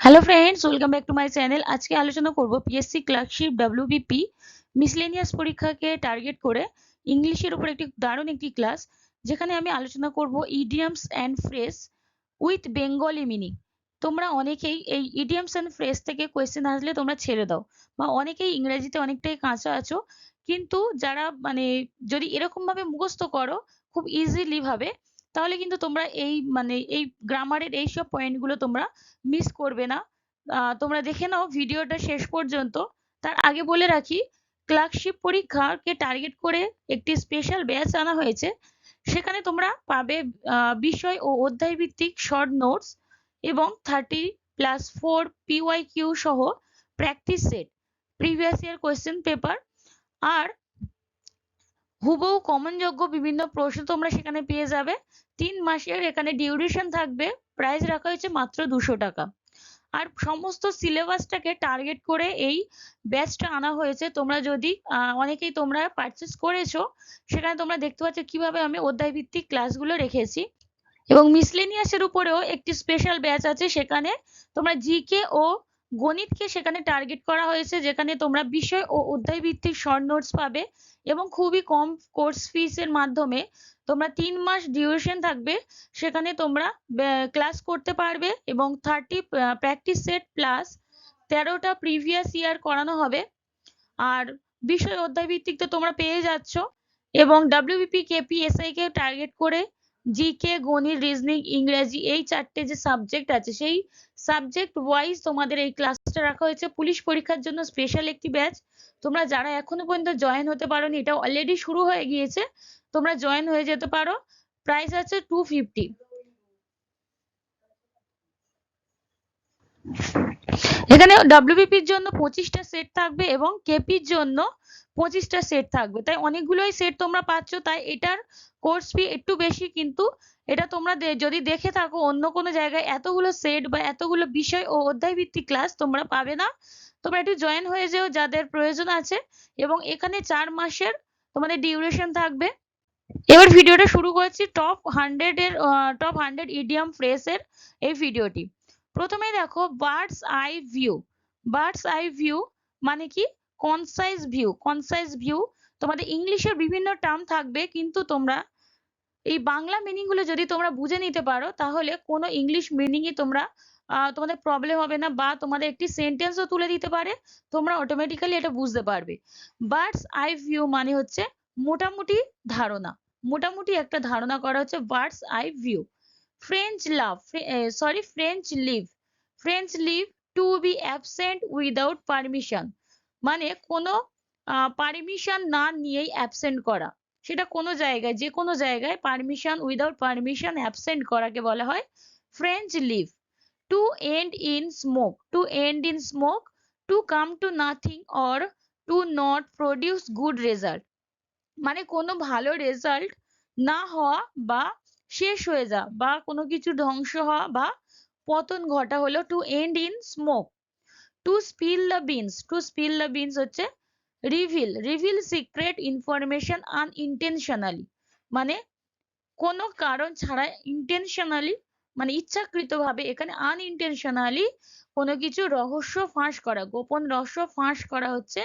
Hello friends, welcome back to my channel. আজকে আলোচনা করব পিএসসি ক্লার্কশিপ ডব্লিউবিপি মিসলেনিয়াস পরীক্ষাকে টার্গেট করে ইংলিশের উপর একটি ক্লাস, যেখানে আমি আলোচনা করব idioms and phrase with Bengali meaning. তোমরা অনেকেই এই ইডিয়মস অ্যান্ড ফ্রেজ থেকে কোয়েশ্চেন আসলে তোমরা ছেড়ে দাও, বা অনেকেই ইংরেজিতে অনেকটাই কাঁচা আছো। কিন্তু যারা যদি এরকম ভাবে মুখস্থ করো খুব ইজিলি ভাবে, তাহলে কিন্তু তোমরা এই গ্রামারের এইসব পয়েন্টগুলো তোমরা মিস করবে না। তোমরা দেখে নাও ভিডিওটা শেষ পর্যন্ত। তার আগে বলে রাখি, ক্লার্কশিপ পরীক্ষাকে টার্গেট করে একটি স্পেশাল ব্যাচ আনা হয়েছে। সেখানে তোমরা পাবে বিষয় ও অধ্যায় ভিত্তিক শর্ট নোটস এবং 30+4 PYQ সহ practice set, previous year question paper, আর হুবহু কমনযোগ্য বিভিন্ন প্রশ্ন তোমরা সেখানে পেয়ে যাবে। 3 মাসের এখানে ডিউরেশন থাকবে। প্রাইস রাখা হয়েছে মাত্র 200 টাকা। আর সমস্ত সিলেবাসটাকে টার্গেট করে এই ব্যাচটা আনা হয়েছে। তোমরা যদি অনেকেই তোমরা পারচেস করেছো, সেখানে তোমরা দেখতে পাচ্ছ কিভাবে আমি অধ্যায় ভিত্তিক ক্লাসগুলো রেখেছি। এবং মিসলেনিয়াসের উপরেও একটি স্পেশাল ব্যাচ আছে, সেখানে তোমরা জিকে ও গণিতকে সেখানে টার্গেট করা হয়েছে, যেখানে তোমরা বিষয় ও অধ্যায় ভিত্তিক শর্ট নোটস পাবে এবং খুবই কম কোর্স ফিস এর মাধ্যমে তোমরা 3 মাস ডিউরেশন থাকবে, সেখানে তোমরা ক্লাস করতে পারবে এবং 30 প্র্যাকটিস সেট প্লাস 13টা প্রিভিয়াস ইয়ার করানো হবে। আর বিষয় অধ্যায় ভিত্তিক তো তোমরা পেয়ে যাচ্ছ। এবং ডাব্লিউবিপি কেপি এসআই কে টার্গেট করে জিকে, গণিত, রিজনিং, ইংরেজি এই 4টে যে সাবজেক্ট আছে, সেই সাবজেক্ট ওয়াইজ তোমাদের এই ক্লাসটা রাখা হয়েছে। পুলিশ পরীক্ষার জন্য স্পেশাল একটি ব্যাচ। তোমরা যারা এখনো পর্যন্ত জয়েন হতে পারোনি, এটা অলরেডি শুরু হয়ে গিয়েছে, তোমরা জয়েন হয়ে যেতে পারো। প্রাইস আছে 250। এখানে ডাব্লিউবিপির জন্য 25টা সেট থাকবে এবং কেপির জন্য 25টা সেট থাকবে, তাই অনেকগুলোই সেট তোমরা পাচ্ছ। তাই এটার কোর্স ফি একটু বেশি, কিন্তু এটা তোমরা যদি দেখে থাকো অন্য কোনো জায়গায় এতগুলো সেট বা এতগুলো বিষয় ও অধ্যায় ভিত্তিক ক্লাস তোমরা পাবে না। তোমরা একটু জয়েন হয়ে যেও যাদের প্রয়োজন আছে। এবং এখানে 4 মাসের তোমাদের ডিউরেশন থাকবে। এবার ভিডিওটা শুরু করছি টপ 100 ইডিয়াম ফ্রেজ এর এই ভিডিওটি। প্রথমে দেখো birds eye view. Birds eye view মানে কি? Concise view. তোমাদের ইংলিশের বিভিন্ন টার্ম থাকবে, কিন্তু তোমরা এই বাংলা মিনিং গুলো যদি তোমরা বুঝে নিতে পারো, তাহলে কোনো ইংলিশ মিনিংই তোমাদের প্রবলেম হবে না, বা তোমাদের একটি সেন্টেন্সও তুলে দিতে পারে। তোমরা অটোমেটিক্যালি এটা বুঝতে পারবে। বার্ডস আই ভিউ মানে হচ্ছে মোটামুটি ধারণা, মোটামুটি একটা ধারণা করা হচ্ছে bird's eye view. French leave. French leave to be absent without permission, মানে কোনো পারমিশন না নিয়েই অ্যাবসেন্ট করা। সেটা কোনো জায়গায়, যে কোনো জায়গায় পারমিশন, উইদাউট পারমিশন অ্যাবসেন্ট করাকে বলা হয় French leave. To end in smoke. To end in smoke, to come to nothing or to not produce good result, মানে কোনো ভালো রেজাল্ট না হওয়া বা শেষ হয়ে যাওয়া, বা কোনো কিছু ধ্বংস হওয়া বা পতন ঘটা হলো to end in smoke. To spill the beans. To spill the beans হচ্ছে রিভিল সিক্রেট ইনফরমেশন আনইনটেনশনালি, মানে কোনো কারণ ছাড়া, ইন্টেনশনালি মানে ইচ্ছাকৃতভাবে, এখানে আনইনটেনশনালি কোনো কিছু রহস্য ফাঁস করা, গোপন রহস্য ফাঁস করা হচ্ছে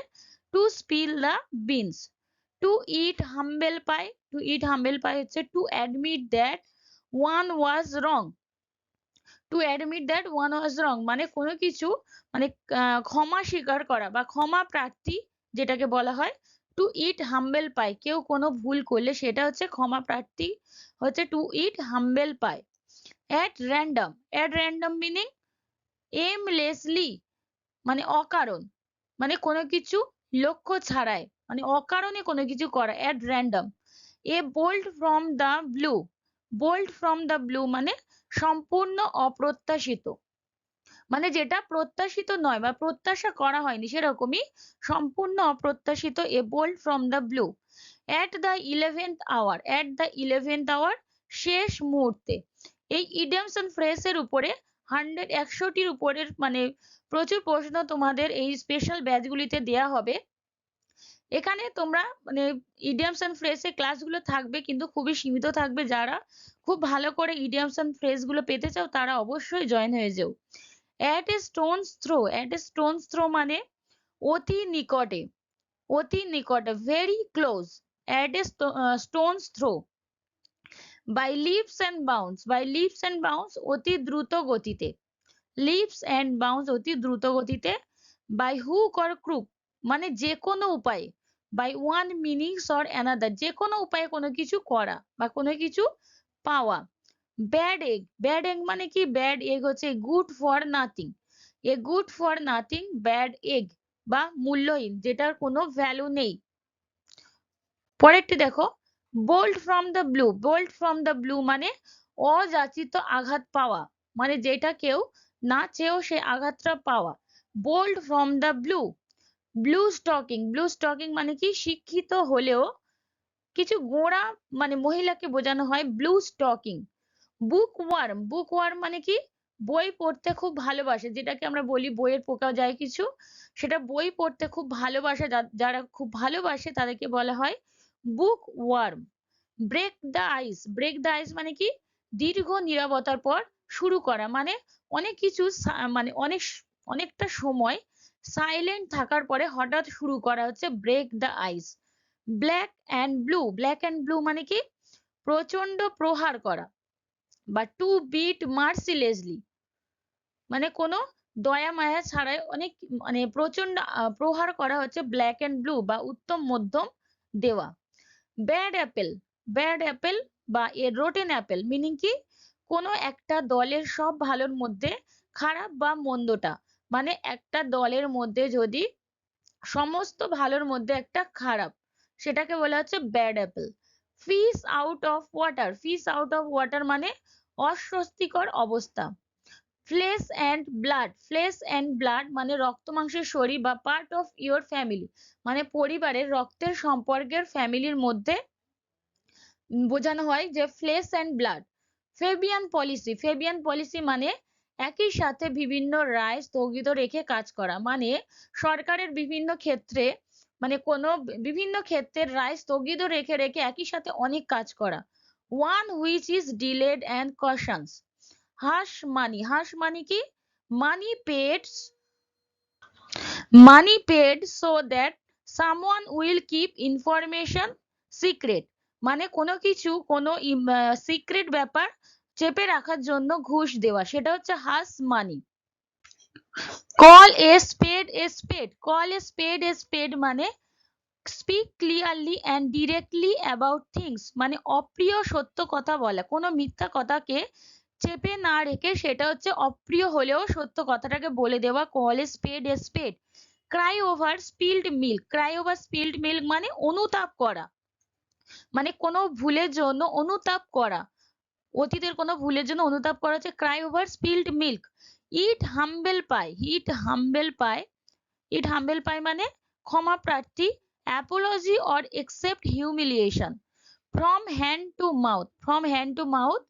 to spill the beans. To eat humble pie. To eat humble pie হচ্ছে to admit that one was wrong. To admit that one was wrong মানে কোনো কিছু, মানে ক্ষমা স্বীকার করা বা ক্ষমা প্রার্থী, যেটাকে বলা হয় টু ইট হাম্বেল পাই। কেউ কোনো ভুল করলে সেটা হচ্ছে ক্ষমা প্রার্থী, হচ্ছে to eat humble pie. At random. At random meaning aimlessly, মানে অকারণ, মানে কোনো কিছু লক্ষ্য ছাড়াই, মানে অকারণে কোনো কিছু করা, at random. A bolt from the blue. Bolt from the blue মানে সম্পূর্ণ অপ্রত্যাশিত, মানে যেটা প্রত্যাশিত নয় বা প্রত্যাশা করা হয়নি, সেরকমই সম্পূর্ণ অপ্রত্যাশিত। A bolt from the blue. At the 11th hour. At the 11th hour, শেষ মুহূর্তে। এই ইডিয়মস এন্ড ফ্রেজ এর উপরে 100টির উপরের মানে প্রচুর প্রশ্ন তোমাদের এই স্পেশাল ব্যাচগুলিতে দেয়া হবে। এখানে তোমরা ইডিয়মস এন্ড ফ্রেজ এর ক্লাসগুলো থাকবে, কিন্তু খুবই সীমিত থাকবে। যারা খুব ভালো করে ইডিয়মস এন্ড ফ্রেজ গুলো পেতে চাও, তারা অবশ্যই জয়েন হয়ে যেও। at a stone's throw, at a stone's throw মানে অতি নিকটে, অতি নিকটে, very close, at a stone's throw। by leaps and bounds, by leaps and bounds অতি দ্রুত গতিতে, leaps and bounds অতি দ্রুত গতিতে। by hook or crook মানে যে কোনো উপায়ে, by one means or another যে কোনো উপায়ে কোনো কিছু করা বা কোনো কিছু পাওয়া। ব্যাড এগ, ব্যাড এগ মানে কি, ব্যাড এগ হচ্ছে good for nothing, a good for nothing bad egg বা মূল্যহীন, যেটার কোনো ভ্যালু নেই। পরেরটি দেখো, bolt from the blue, bolt from the blue মানে অযাচিত আঘাত পাওয়া, মানে যেটা কেউ না চেয়েও সে আঘাতটা পাওয়া। Bolt from the blue. Blue stocking, blue stocking মানে কি, শিক্ষিত হলেও কিছু গোঁড়া মানে মহিলাকে বোঝানো হয় ব্লু স্টকিং। বুকওয়ার্ম, বুকওয়ার্ম মানে কি, বই পড়তে খুব ভালোবাসে, যেটাকে আমরা বলি বইয়ের পোকা যায় কিছু, সেটা বই পড়তে খুব ভালোবাসে, যারা খুব ভালোবাসে তাদেরকে বলা হয় bookworm. Break the ice, break the ice মানে কি, দীর্ঘ নীরবতার পর শুরু করা, মানে অনেক কিছু মানে অনেকটা সময় সাইলেন্ট থাকার পরে হঠাৎ শুরু করা হচ্ছে break the ice. Black and blue, black and blue মানে কি, প্রচন্ড প্রহার করা বা টু বিট মার্সিলেসলি মানে কোনো দয়া মায়া ছাড়াই অনেক মানে প্রচন্ড প্রহার করা হচ্ছে ব্ল্যাক অ্যান্ড ব্লু বা উত্তম মধ্যম দেওয়া। ব্যাড অ্যাপেল, ব্যাড অ্যাপেল বা এ রোটেন অ্যাপেল মিনিং কি, কোনো একটা দলের সব ভালোর মধ্যে খারাপ বা মন্দটা, মানে একটা দলের মধ্যে যদি সমস্ত ভালোর মধ্যে একটা খারাপ, সেটাকে বলা হচ্ছে bad Apple. Fish out of water, fish out of water মানে অস্বস্তিকর অবস্থা। Flash and blood, flash and blood মানে রক্ত মাংসের শরীর বা পার্ট অফ ইওর ফ্যামিলি, মানে পরিবারের রক্তের সম্পর্কের ফ্যামিলির মধ্যে বোঝানো হয় যে flash and blood. Fabian policy, Fabian policy মানে একই সাথে বিভিন্ন রায় স্থগিত রেখে কাজ করা, মানে সরকারের বিভিন্ন ক্ষেত্রে মানে কোনো বিভিন্ন ক্ষেত্রের রায় স্থগিত রেখে রেখে একই সাথে অনেক কাজ করা। One which is delayed and cautious. Hush money, hush money কি, money paid, money paid so that someone will keep information secret মানে কোনো কিছু কোনো সিক্রেট ব্যাপার চেপে রাখার জন্য ঘুষ দেওয়া, সেটা হচ্ছে হাস মানি। Call a spade a স্পেড, call a spade a স্পেড মানে speak clearly and directly about things মানে অপ্রিয় সত্য কথা বলা, কোনো মিথ্যা কথাকে চেপে না রেখে সেটা হচ্ছে অপ্রিয় হলেও সত্য কথাটাকে বলে দেওয়া। Call a spade a spade. Cry over spilled milk, cry over spilled milk মানে অনুতাপ করা, মানে কোনো ভুলের জন্য অনুতাপ করা, অতীতের কোনো ভুলের জন্য অনুতাপ করা হচ্ছে cry over spilled milk. Eat humble pie, eat humble pie, eat humble pie মানে ক্ষমা প্রার্থী। Apology or accept humiliation. From hand to mouth, from hand to mouth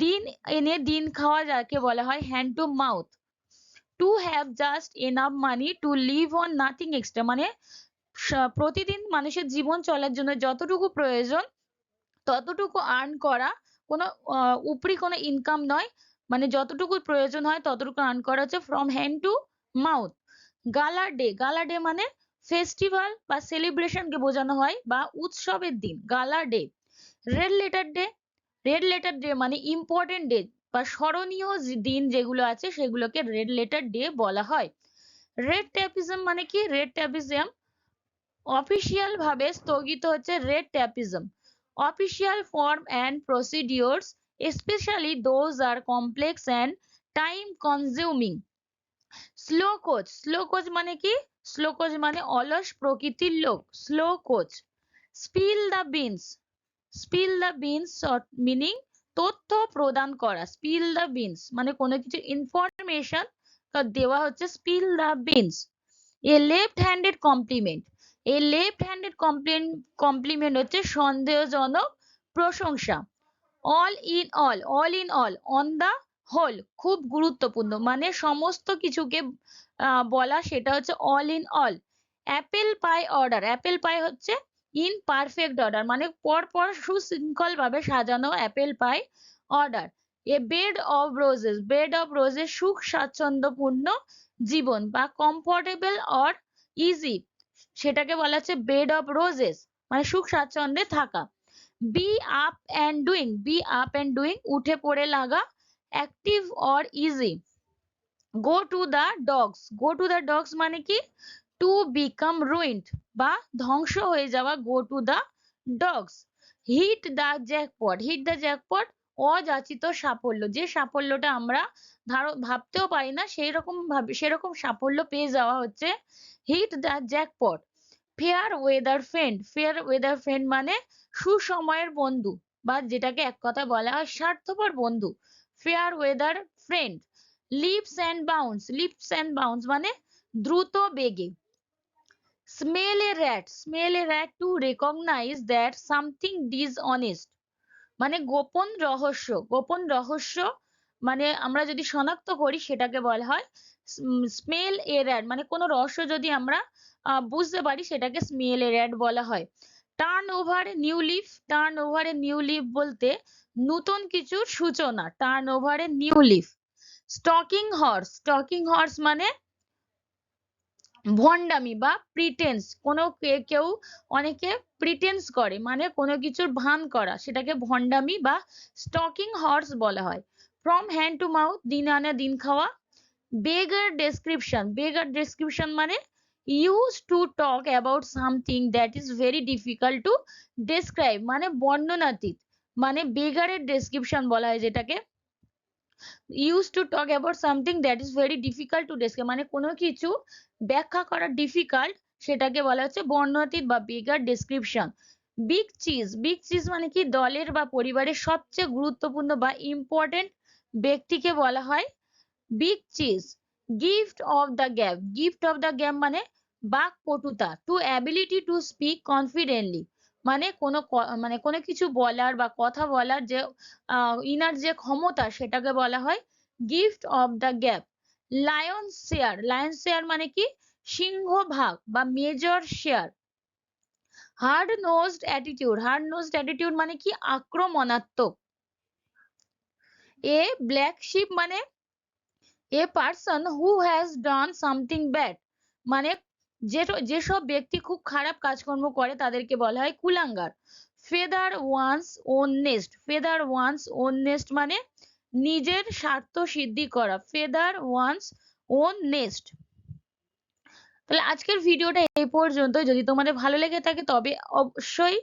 দিন এনে দিন খাওয়া যাকে বলা হয় hand to mouth. To have just enough money to live on nothing extra মানে প্রতিদিন মানুষের জীবন চলার জন্য যতটুকু প্রয়োজন ততটুকু আর্ন করা, কোনো উপরি কোনো ইনকাম নয়, মানে যতটুকু প্রয়োজন হয় ততটুকু আর্ন করা হচ্ছে ফ্রম হ্যান্ড টু মাউথ। গালা ডে, গালা ডে মানে ফেস্টিভ্যাল বা সেলিব্রেশনকে বোঝানো হয় বা উৎসবের দিন, গালা day. Red letter day, red letter day মানে ইম্পর্টেন্ট ডে বা স্মরণীয় দিন যেগুলো আছে সেগুলোকে রেড লেটার ডে বলা হয়। রেড ট্যাপিজম মানে কি, রেড ট্যাপিজম অফিসিয়াল ভাবে স্থগিত হচ্ছে red tapism. Official form and procedures especially those are complex and time consuming. Slow coach, slow coach মানে কি, স্লো কোচ মানে অলস প্রকৃতির লোক, slow coach. Spill the beans, spill the beans meaning তথ্য প্রদান করা, স্পিল দ্য বিনস মানে কোনো কিছু ইনফরমেশন দেওয়া হচ্ছে spill the beans. A left handed compliment, a left handed compliment হচ্ছে সন্দেহজনক প্রশংসা। All in all, all in all on the whole খুব গুরুত্বপূর্ণ মানে সমস্ত কিছুকে বলা, সেটা হচ্ছে all in all. Apple pie order, apple pie হচ্ছে ইন পারফেক্ট অর্ডার মানে পরপর সুশৃঙ্খল ভাবে সাজানো apple pie order. A bed of roses, bed of roses সুখ স্বাচ্ছন্দ্যপূর্ণ জীবন বা কমফোর্টেবল অর ইজি, সেটাকে বলা হচ্ছে বেড অফ রোজেস, মানে সুখ স্বাচ্ছন্দ্যে থাকা। Be up and doing, be up and doing উঠে পড়ে লাগা, active or easy. Go to the dogs, go to the dogs মানে কি টু বিকাম রুইন্ড বা ধ্বংস হয়ে যাওয়া, go to the dogs. Hit the jackpot, hit the jackpot অযাচিত সাফল্য, যে সাফল্যটা আমরা ভাবতেও পারি না সেই রকম ভাবে সেরকম সাফল্য পেয়ে যাওয়া হচ্ছে hit the jackpot. Fair weather friend, fair weather friend মানে সুসময়ের বন্ধু বা যেটাকে এক কথা বলা হয় স্বার্থপর বন্ধু, fair weather friend. Leaps and bounds, leaps and bounds মানে দ্রুত বেগে। Smell a rat, smell a rat to recognise that something dishonest, মানে গোপন রহস্য, গোপন রহস্য মানে আমরা যদি শনাক্ত করি সেটাকে বলা হয় স্মেল এ র্যাট, মানে কোনো রহস্য যদি আমরা বুঝতে পারি সেটাকে স্মেল এ র্যাট বলা হয়। Turn over new leaf, turn over a new leaf বলতে নতুন কিছুর সূচনা, turn over a new leaf. Stocking horse, stocking horse মানে ভন্ডামি বা প্রিটেন্স, কোনো কেউ অনেকে প্রিটেন্স করে মানে কোনো কিছুর ভান করা, সেটাকে ভন্ডামি বা স্টকিং হর্স বলা হয়। ফ্রম হ্যান্ড টু মাউথ, দিন আনা দিন খাওয়া। বেগার ডেসক্রিপশন, বেগার ডেসক্রিপশন মানে use to talk about something that is very difficult to describe, মানে বর্ণনাতীত, মানে বেগারের ডেসক্রিপশন বলা হয় যেটাকে। used to talk about something that is very difficult to describe, মানে কোনো কিছু ব্যাখ্যা করা ডিফিকাল্ট সেটাকে বলা হচ্ছে বর্ণনাতীত বা beggar description. Big cheese, big cheese মানে কি দলের বা পরিবারের সবচেয়ে গুরুত্বপূর্ণ বা ইম্পর্টেন্ট ব্যক্তিকে বলা হয় big cheese. Gift of the gab, gift of the gab মানে বাকপটুতা, to ability to speak confidently, মানে মানে কোনো কিছু বলার বা কথা বলার যে ইনার যে ক্ষমতা সেটাকে বলা হয় gift of the gab. Lion share, lion share মানে কি সিংহভাগ বা major share. Hard nosed attitude, hard nosed attitude মানে কি আক্রমণাত্মক। এ ব্ল্যাক শিপ মানে a person who has done something bad, মানে যেসব ব্যক্তি খুব খারাপ কাজকর্ম করে তাদেরকে বলা হয় কুলাঙ্গার। Feather one's own nest, feather one's own nest মানে নিজের স্বার্থ সিদ্ধি করা, ফেদার ওয়ান্স ওন নেস্ট। তাহলে আজকের ভিডিওটা এই পর্যন্ত, যদি তোমাদের ভালো লেগে থাকে তবে অবশ্যই